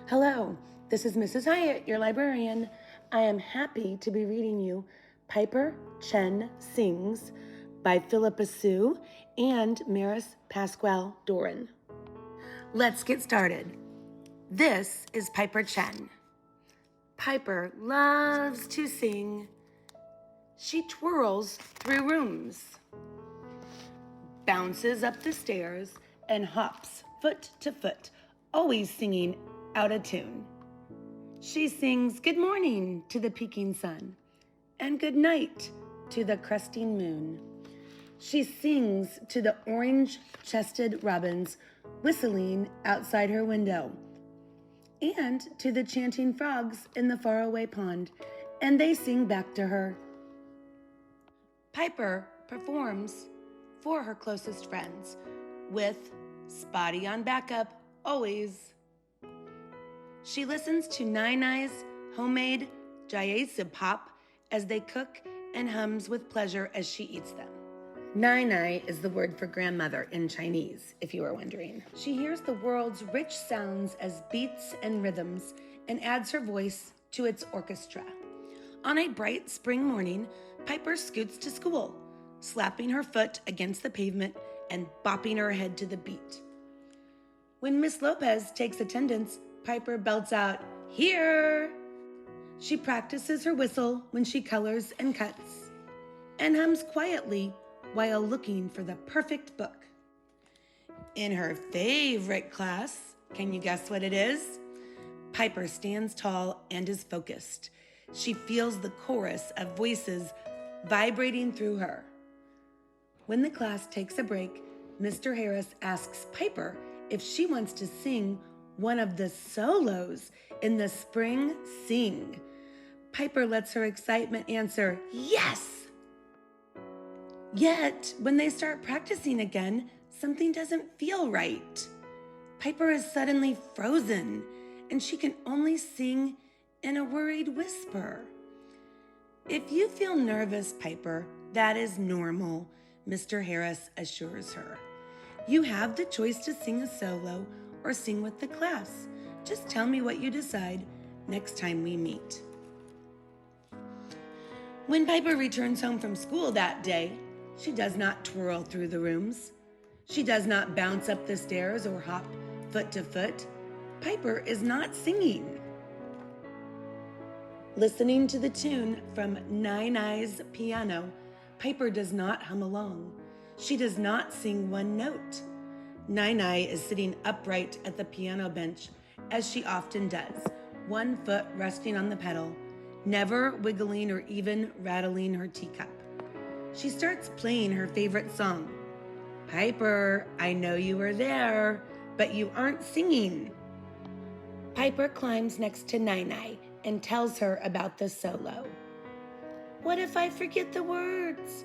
Hello, this is Mrs. Hyatt, your librarian. I am happy to be reading you Piper Chen Sings by Philippa Sue and Maris Pasquale Doran. Let's get started. This is Piper Chen. Piper loves to sing. She twirls through rooms, bounces up the stairs, and hops foot to foot, always singing out of tune. She sings good morning to the peeking sun and good night to the cresting moon. She sings to the orange-chested robins whistling outside her window and to the chanting frogs in the faraway pond, and they sing back to her. Piper performs for her closest friends with Spotty on backup always. She listens to Nai-Nai's homemade Jayesa pop as they cook and hums with pleasure as she eats them. Nai-Nai is the word for grandmother in Chinese, if you were wondering. She hears the world's rich sounds as beats and rhythms and adds her voice to its orchestra. On a bright spring morning, Piper scoots to school, slapping her foot against the pavement and bopping her head to the beat. When Miss Lopez takes attendance, Piper belts out, "Here!" She practices her whistle when she colors and cuts, and hums quietly while looking for the perfect book. In her favorite class, can you guess what it is? Piper stands tall and is focused. She feels the chorus of voices vibrating through her. When the class takes a break, Mr. Harris asks Piper if she wants to sing one of the solos in the spring sing. Piper lets her excitement answer, "Yes!" Yet, when they start practicing again, something doesn't feel right. Piper is suddenly frozen, and she can only sing in a worried whisper. "If you feel nervous, Piper, that is normal," Mr. Harris assures her. "You have the choice to sing a solo or sing with the class. Just tell me what you decide next time we meet." When Piper returns home from school that day, she does not twirl through the rooms. She does not bounce up the stairs or hop foot to foot. Piper is not singing. Listening to the tune from Nai-Nai's piano, Piper does not hum along. She does not sing one note. Nai-Nai is sitting upright at the piano bench, as she often does, one foot resting on the pedal, never wiggling or even rattling her teacup. She starts playing her favorite song. "Piper, I know you were there, but you aren't singing." Piper climbs next to Nai-Nai and tells her about the solo. "What if I forget the words?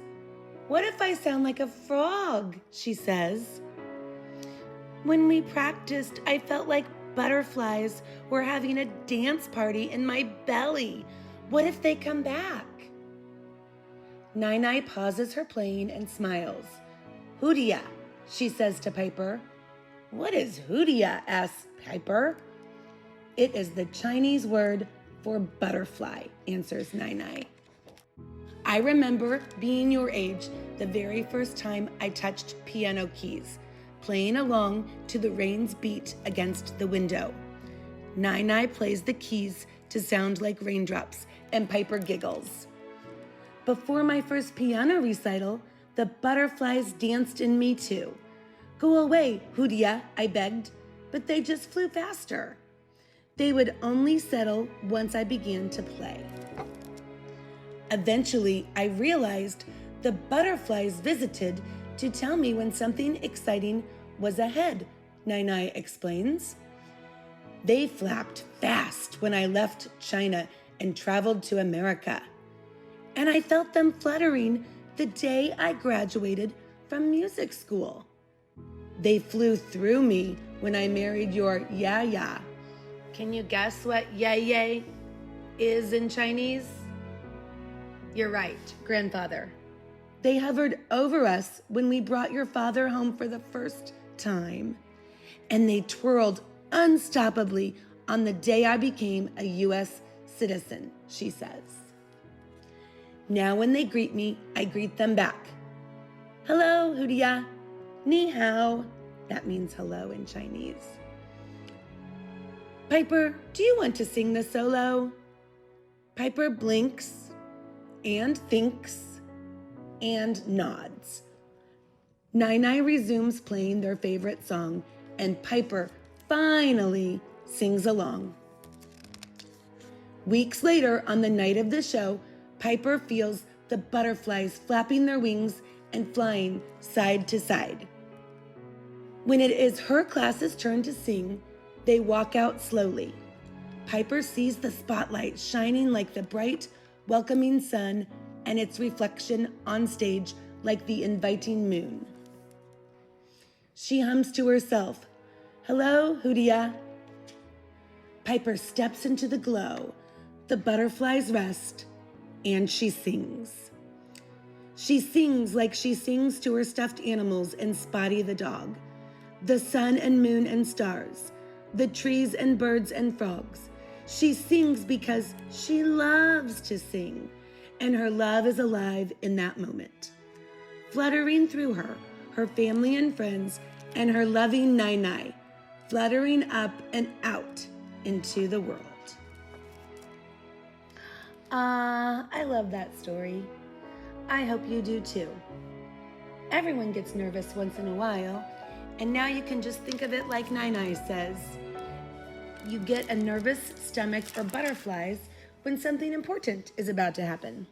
What if I sound like a frog?" she says. "When we practiced, I felt like butterflies were having a dance party in my belly. What if they come back?" Nai-Nai pauses her playing and smiles. "Hoodia," she says to Piper. "What is hoodia?" asks Piper. "It is the Chinese word for butterfly," answers Nai-Nai. "I remember being your age the very first time I touched piano keys, playing along to the rain's beat against the window." Nai-Nai plays the keys to sound like raindrops, and Piper giggles. "Before my first piano recital, the butterflies danced in me too. 'Go away, Hoodia,' I begged, but they just flew faster. They would only settle once I began to play. Eventually, I realized the butterflies visited to tell me when something exciting was ahead," Nai-Nai explains. "They flapped fast when I left China and traveled to America. And I felt them fluttering the day I graduated from music school. They flew through me when I married your Yaya." Can you guess what Yaya is in Chinese? You're right, grandfather. "They hovered over us when we brought your father home for the first time, and they twirled unstoppably on the day I became a U.S. citizen, she says. Now when they greet me, I greet them back. Hello, Hudia. Ni hao. That means hello in Chinese. Piper, do you want to sing the solo? Piper blinks and thinks and nods. Nai resumes playing their favorite song, and Piper finally sings along. Weeks later, on the night of the show, Piper feels the butterflies flapping their wings and flying side to side. When it is her class's turn to sing, they walk out slowly. Piper sees the spotlight shining like the bright, welcoming sun and its reflection on stage like the inviting moon. She hums to herself, Hello, Hudia. Piper steps into the glow. The butterflies rest, and she sings. She sings like she sings to her stuffed animals and Spotty the dog, the sun and moon and stars, the trees and birds and frogs. She sings because she loves to sing, and her love is alive in that moment. Fluttering through her, her family and friends, and her loving Nai, fluttering up and out into the world. I love that story. I hope you do too. Everyone gets nervous once in a while, and now you can just think of it like Nai says. You get a nervous stomach or butterflies when something important is about to happen.